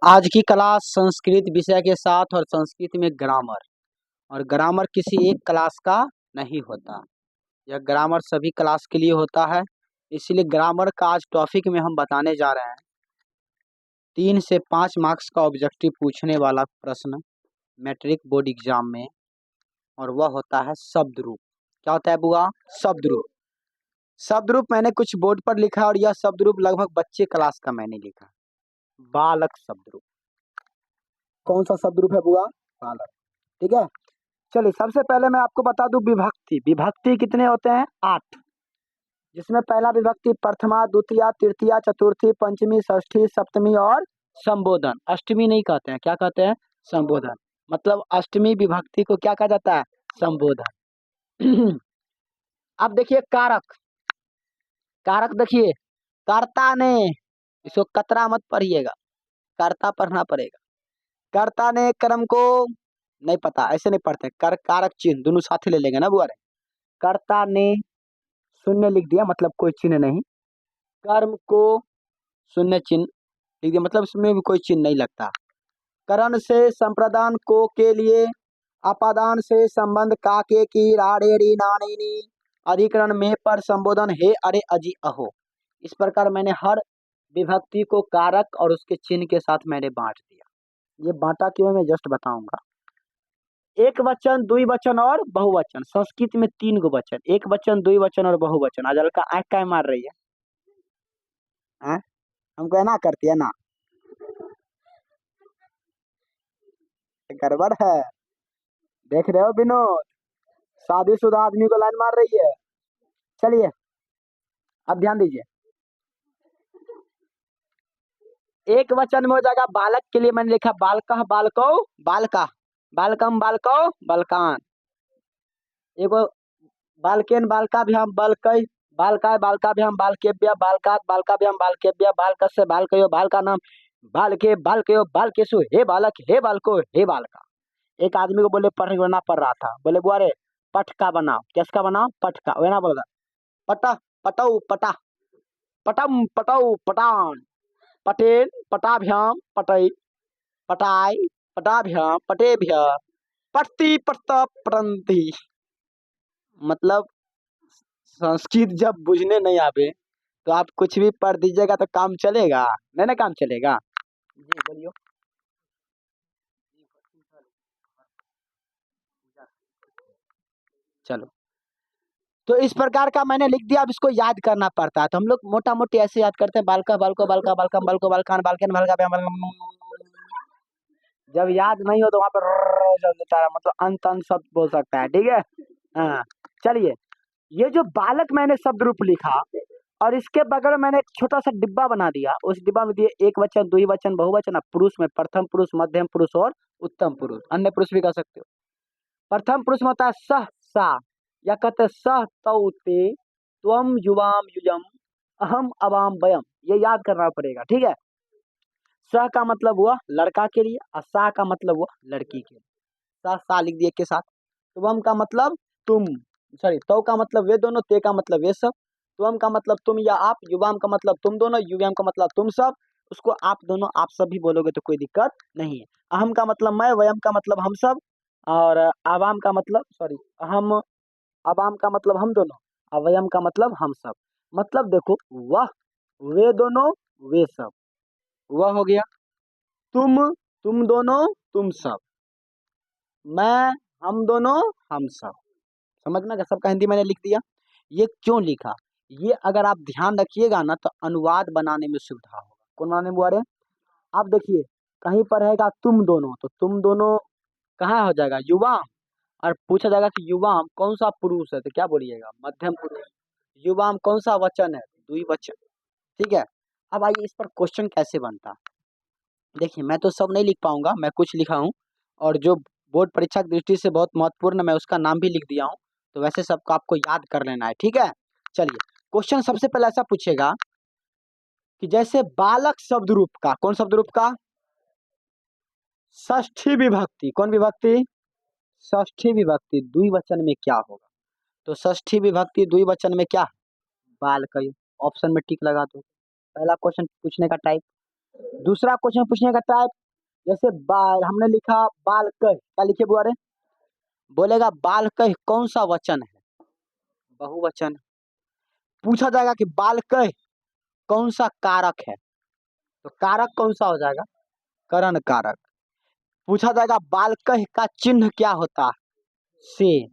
आज की क्लास संस्कृत विषय के साथ और संस्कृत में ग्रामर और ग्रामर किसी एक क्लास का नहीं होता। यह ग्रामर सभी क्लास के लिए होता है। इसलिए ग्रामर का आज टॉपिक में हम बताने जा रहे हैं 3 से 5 मार्क्स का ऑब्जेक्टिव पूछने वाला प्रश्न मैट्रिक बोर्ड एग्जाम में, और वह होता है शब्द रूप। क्या होता है बुआ? शब्द रूप। शब्द रूप मैंने कुछ बोर्ड पर लिखा और यह शब्द रूप लगभग बच्चे क्लास का मैंने लिखा। बालक शब्द रूप। कौन सा शब्द रूप है बुआ? बालक। ठीक है, चलिए सबसे पहले मैं आपको बता दूं विभक्ति। विभक्ति कितने होते हैं? 8। जिसमें पहला विभक्ति प्रथमा, द्वितीया, तृतीया, चतुर्थी, पंचमी, षष्ठी, सप्तमी और संबोधन। अष्टमी नहीं कहते हैं, क्या कहते हैं? संबोधन। मतलब अष्टमी विभक्ति को क्या कहा जाता है? संबोधन। अब देखिए कारक। कारक देखिए, कर्ता ने, इसको कतरा मत पढ़िएगा, कर्ता पढ़ना पड़ेगा। कर्ता ने कर्म को, नहीं पता, ऐसे नहीं पढ़ते। कर कारक चिन्ह दोनों साथ ले लेंगे ना बुआ रे। कर्ता ने शून्य लिख दिया, मतलब कोई चिन्ह नहीं। कर्म को शून्य चिन्ह लिख दिया, मतलब इसमें भी कोई चिन्ह नहीं लगता। करण से संप्रदान को के लिए, अपादान से संबंध का के की राड़े री नानी नी, अधिकरण में पर संबोधन हे अरे अजी अहो। इस प्रकार मैंने हर विभक्ति को कारक और उसके चिन्ह के साथ मैंने बांट दिया। ये बांटा क्यों मैं जस्ट बताऊंगा। एक वचन, द्विवचन और बहुवचन। संस्कृत में 3 गो वचन, एक वचन, द्विवचन और बहुवचन। आज हल्का आंख काय मार रही है? हाँ? हमको है ना करती है ना, गड़बड़ है। देख रहे हो विनोद, शादीशुदा आदमी को लाइन मार रही है। चलिए अब ध्यान दीजिए। एक वचन में हो जाएगा बालक के लिए मैंने लिखा बालकः बालको बालका, बालकम बालको बालकान। एगो बालकेन बालकाभ्याम बालकै, बालकाय बालकाभ्याम बालकेभ्यः, बालकात् बालकाभ्याम बालकेभ्यः, बालकस्य बालकयो बालकानाम, बालके बालकयो बालकेषु हे बालक हे बालको हे बालका। एक आदमी को बोले पढ़ना पड़ रहा था, बोले बुआ रे पठ का बनाओ। किसका बनाओ? पठ का। वह ना बोला पटा पटऊ पटा, पटम पटऊ पटान, पटेन पटाभ्याम पटई, पटाई पटाभ्याम पटेभ्य, पटती पटता पटंती। मतलब संस्कृत जब बुझने नहीं आवे तो आप कुछ भी पढ़ दीजिएगा तो काम चलेगा? नहीं ना, काम चलेगा। जी बोलियो। चलो, तो इस प्रकार का मैंने लिख दिया। अब इसको याद करना पड़ता है, तो हम लोग मोटा मोटी ऐसे याद करते हैं बालका बालको बालका बालकम बालको बालकान बालकेन बालका। जब याद नहीं हो तो वहां पर चल देता है, मतलब अंत अंत शब्द बोल सकता है। ठीक है, हाँ। चलिए, ये जो बालक मैंने शब्द रूप लिखा और इसके बगल में मैंने एक छोटा सा डिब्बा बना दिया। उस डिब्बा में दिए एक वचन, द्विवचन, बहुवचन। अब पुरुष में प्रथम पुरुष, मध्यम पुरुष और उत्तम पुरुष, अन्य पुरुष भी कह सकते हो। प्रथम पुरुष में होता है सह सा, या कहते हैं सह तौ ते, त्वम युवाम युजम, अहम अवाम वयम। ये याद करना पड़ेगा। ठीक है, स का मतलब हुआ लड़का के लिए और सा का मतलब हुआ लड़की के लिए। सा सा लिख दिए के साथ। त्वम का मतलब तुम, सॉरी तो का मतलब वे दोनों, ते का मतलब वे सब, त्वम का मतलब तुम या आप, युवाम का मतलब तुम दोनों, युवाम का मतलब तुम सब। उसको आप दोनों आप सब भी बोलोगे तो कोई दिक्कत नहीं है। अहम का मतलब मैं, वयम का मतलब हम सब, और आवाम का मतलब, सॉरी अहम, अवाम का मतलब हम दोनों, अवयम का मतलब हम सब। मतलब देखो, वह, वे दोनों, वे सब, वह हो गया। तुम दोनों, तुम सब। मैं, हम दोनों, हम सब। समझ में? सबका हिंदी मैंने लिख दिया। ये क्यों लिखा? ये अगर आप ध्यान रखिएगा ना तो अनुवाद बनाने में सुविधा होगा। कौन बनाने बुआ रहे? आप देखिए, कहीं पर रहेगा तुम दोनों, तो तुम दोनों कहाँ हो जाएगा? युवा। और पूछा जाएगा कि युवाम कौन सा पुरुष है, तो क्या बोलिएगा? मध्यम पुरुष। युवाम कौन सा वचन है? द्विवचन। ठीक है, अब आइए इस पर क्वेश्चन कैसे बनता। देखिए, मैं तो सब नहीं लिख पाऊंगा, मैं कुछ लिखा हूँ, और जो बोर्ड परीक्षा की दृष्टि से बहुत महत्वपूर्ण, मैं उसका नाम भी लिख दिया हूँ। तो वैसे सबको आपको याद कर लेना है। ठीक है, चलिए क्वेश्चन सबसे पहले ऐसा पूछेगा कि जैसे बालक शब्द रूप का, कौन शब्द रूप का? षष्ठी विभक्ति। कौन विभक्ति? षष्ठी विभक्ति द्विवचन में क्या होगा? तो षष्ठी विभक्ति द्विवचन में क्या? बालक। ऑप्शन में टिक लगा दो। पहला क्वेश्चन पूछने का टाइप। दूसरा क्वेश्चन पूछने का टाइप, जैसे हमने लिखा बालकह, क्या लिखे बुआ रे? बोलेगा बालकह कौन सा वचन है? बहुवचन। पूछा जाएगा कि बालकह कौन सा कारक है, तो कारक कौन सा हो जाएगा? करण कारक। पूछा जाएगा बालकह का चिन्ह क्या होता है? से।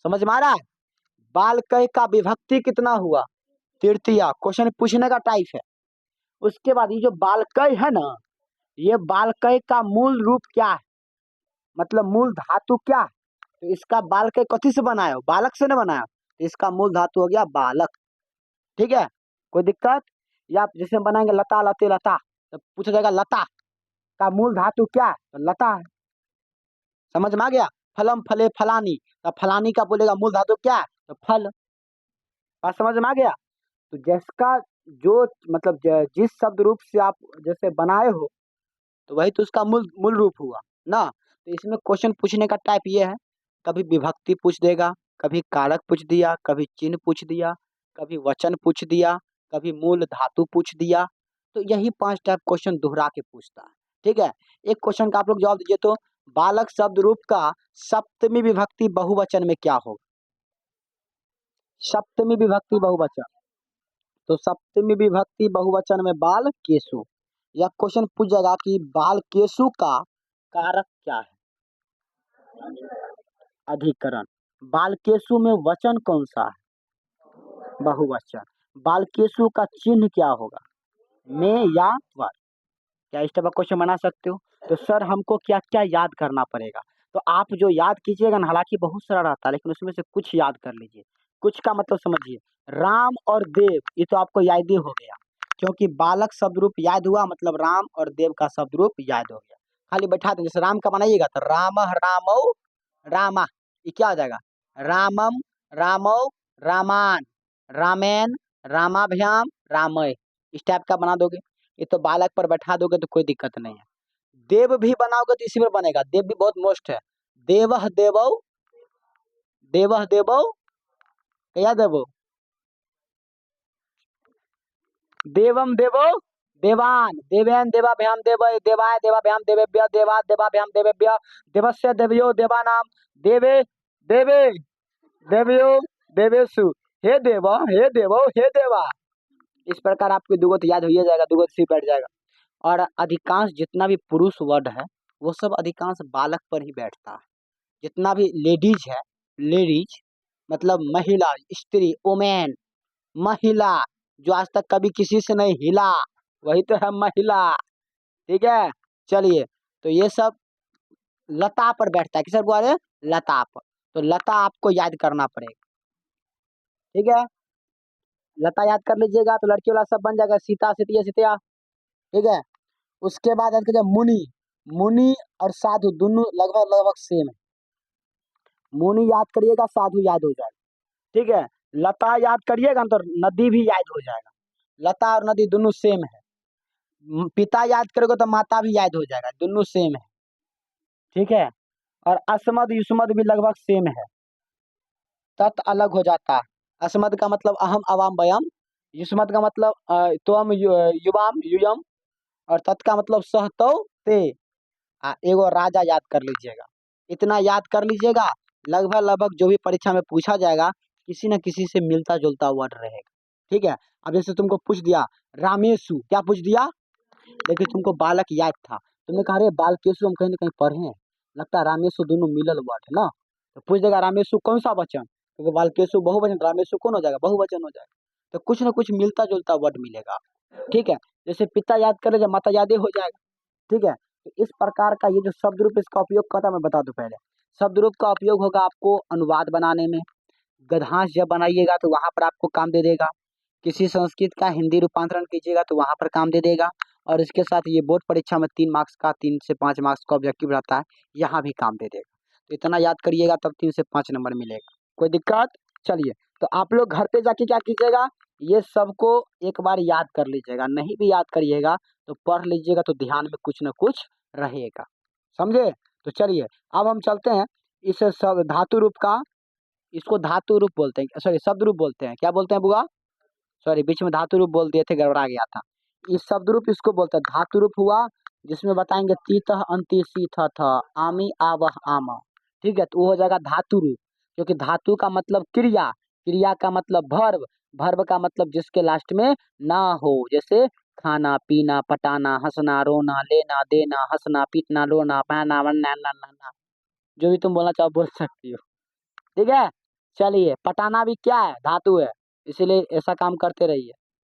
समझ में आ रहा है? बालकह का विभक्ति कितना हुआ? तृतीया। क्वेश्चन पूछने का टाइप है। उसके बाद ये जो बालकह है ना, ये बालकह का मूल रूप क्या है, मतलब मूल धातु क्या है? तो इसका बालकह कथी से बनाया हो? बालक से न बनाया, तो इसका मूल धातु हो गया बालक। ठीक है, कोई दिक्कत? या आप जैसे बनाएंगे लता लते लता, तो पूछा जाएगा लता का मूल धातु क्या है? तो लता है। समझ में आ गया? फलम फले फलानी, तो फलानी का बोलेगा मूल धातु क्या है? तो फल। बात समझ में आ गया? तो जिसका जो मतलब जिस शब्द रूप से आप जैसे बनाए हो, तो वही तो उसका मूल मूल रूप हुआ ना। तो इसमें क्वेश्चन पूछने का टाइप ये है, कभी विभक्ति पूछ देगा, कभी कारक पूछ दिया, कभी चिन्ह पूछ दिया, कभी वचन पूछ दिया, कभी मूल धातु पूछ दिया। तो यही 5 टाइप क्वेश्चन दोहरा के पूछता है। ठीक है, एक क्वेश्चन का आप लोग जवाब दीजिए तो, बालक शब्द रूप का सप्तमी विभक्ति बहुवचन में क्या होगा? सप्तमी विभक्ति बहुवचन, तो सप्तमी विभक्ति बहुवचन में बाल केसु। या क्वेश्चन पूछ जाएगा कि बाल केसु का कारक क्या है? अधिकरण। बाल केसु में वचन कौन सा है? बहुवचन। बाल केसु का चिन्ह क्या होगा? में या वर। क्या इस तरह क्वेश्चन बना सकते हो? तो सर हमको क्या क्या याद करना पड़ेगा? तो आप जो याद कीजिएगा ना, हालांकि बहुत सारा रहता है, लेकिन उसमें से कुछ याद कर लीजिए। कुछ का मतलब समझिए, राम और देव, ये तो आपको याद ही हो गया, क्योंकि बालक शब्द रूप याद हुआ, मतलब राम और देव का शब्द रूप याद हो गया। खाली बैठा दें, जैसे राम का बनाइएगा तो राम रामौ रामा, ये क्या हो जाएगा? रामम रामौ रामान रामेन रामाभ्याम रामय, इस टाइप का बना दोगे। ये तो बालक पर बैठा दोगे तो कोई दिक्कत नहीं है। देव भी बनाओगे तो इसी में बनेगा, देव भी बहुत मोस्ट है। देवह देवौ, देवह देवौ, क्या देवो? देवम देवो देवान, देवेन देवाभ्याम देवय, देवाय देवाभ्याम देवेभ्य, देवा देवाभ्याम देवेभ्य, देवस्य देवयो देवानाम, देवे देवे देवयो देवेशु, हे देव हे देवो हे देवा। इस प्रकार आपको दुगो तो याद हो ही जाएगा, दुगो तो सिर बैठ जाएगा। और अधिकांश जितना भी पुरुष वर्ड है, वो सब अधिकांश बालक पर ही बैठता है। जितना भी लेडीज है, लेडीज मतलब महिला, स्त्री, ओमेन, महिला, जो आज तक कभी किसी से नहीं हिला, वही तो है महिला। ठीक है, चलिए, तो ये सब लता पर बैठता है। किसर बोले? लता पर। तो लता आपको याद करना पड़ेगा। ठीक है, लता याद कर लीजिएगा तो लड़की वाला सब बन जाएगा, सीता सीतिया सीतिया। ठीक है, उसके बाद याद कीजिए मुनि, मुनि और साधु दोनों लगभग लगभग सेम है। मुनि याद करिएगा, साधु याद हो जाएगा। ठीक है, लता याद करिएगा ना तो नदी भी याद हो जाएगा। लता और नदी दोनों सेम है। पिता याद करोगे तो माता भी याद हो जाएगा, दोनों सेम है। ठीक है, और अस्मद युष्मद भी लगभग सेम है। तत् अलग हो जाता है। अस्मद का मतलब अहम अवाम वयम, युष्मद का मतलब त्वम युवाम युयम, और तत् का मतलब सह तो ते। एगो राजा याद कर लीजिएगा, इतना याद कर लीजिएगा। लगभग लगभग जो भी परीक्षा में पूछा जाएगा, किसी न किसी से मिलता जुलता वर्ड रहेगा। ठीक है, अब जैसे तुमको पूछ दिया रामेशु, क्या पूछ दिया? लेकिन तुमको बालक याद था, तुमने कहा अरे बालकेशु हम कहीं ना कहीं पढ़े हैं, लगता है रामेशु दोनों मिलल वर्ड है ना। तो पूछ देगा रामेशु कौन सा वचन, क्योंकि बालकेशु बहुवचन, रामेशु कौन हो जाएगा? बहुवचन हो जाएगा। तो कुछ ना कुछ मिलता जुलता वर्ड मिलेगा। ठीक है, जैसे पिता याद कर ले, माता याद ही हो जाएगा। ठीक है, तो इस प्रकार का ये जो शब्द रूप इसका उपयोग करता है, मैं बता दूं पहले। शब्द रूप का उपयोग होगा आपको अनुवाद बनाने में, गद्यांश जब बनाइएगा तो वहां पर आपको काम दे देगा। किसी संस्कृत का हिंदी रूपांतरण कीजिएगा तो वहां पर काम दे देगा। और इसके साथ ये बोर्ड परीक्षा में 3 मार्क्स का, 3 से 5 मार्क्स का ऑब्जेक्टिव रहता है, यहाँ भी काम दे देगा। तो इतना याद करिएगा, तब 3 से 5 नंबर मिलेगा। कोई दिक्कत? चलिए, तो आप लोग घर पे जाके क्या कीजिएगा, ये सबको एक बार याद कर लीजिएगा। नहीं भी याद करिएगा तो पढ़ लीजिएगा, तो ध्यान में कुछ न कुछ रहेगा। समझे? तो चलिए, अब हम चलते हैं इस सब धातु रूप का। इसको धातु रूप बोलते हैं, सॉरी शब्द रूप बोलते हैं। क्या बोलते हैं बुआ? सॉरी, बीच में धातु रूप बोल दिए थे, गड़बड़ा गया था। इस शब्द रूप इसको बोलते हैं धातु रूप हुआ, जिसमें बताएंगे तीतः अंति सीथ था आमी आवह आमा। ठीक है, तो वो हो जाएगा धातु रूप, क्योंकि धातु का मतलब क्रिया, क्रिया का मतलब भर्व, भर्व का मतलब जिसके लास्ट में ना हो, जैसे खाना पीना पटाना हंसना रोना लेना देना हंसना पीटना रोना पहना वरना ना ना ना, जो भी तुम बोलना चाहो बोल सकती हो। ठीक है, चलिए पटाना भी क्या है, धातु है, इसीलिए ऐसा काम करते रहिए।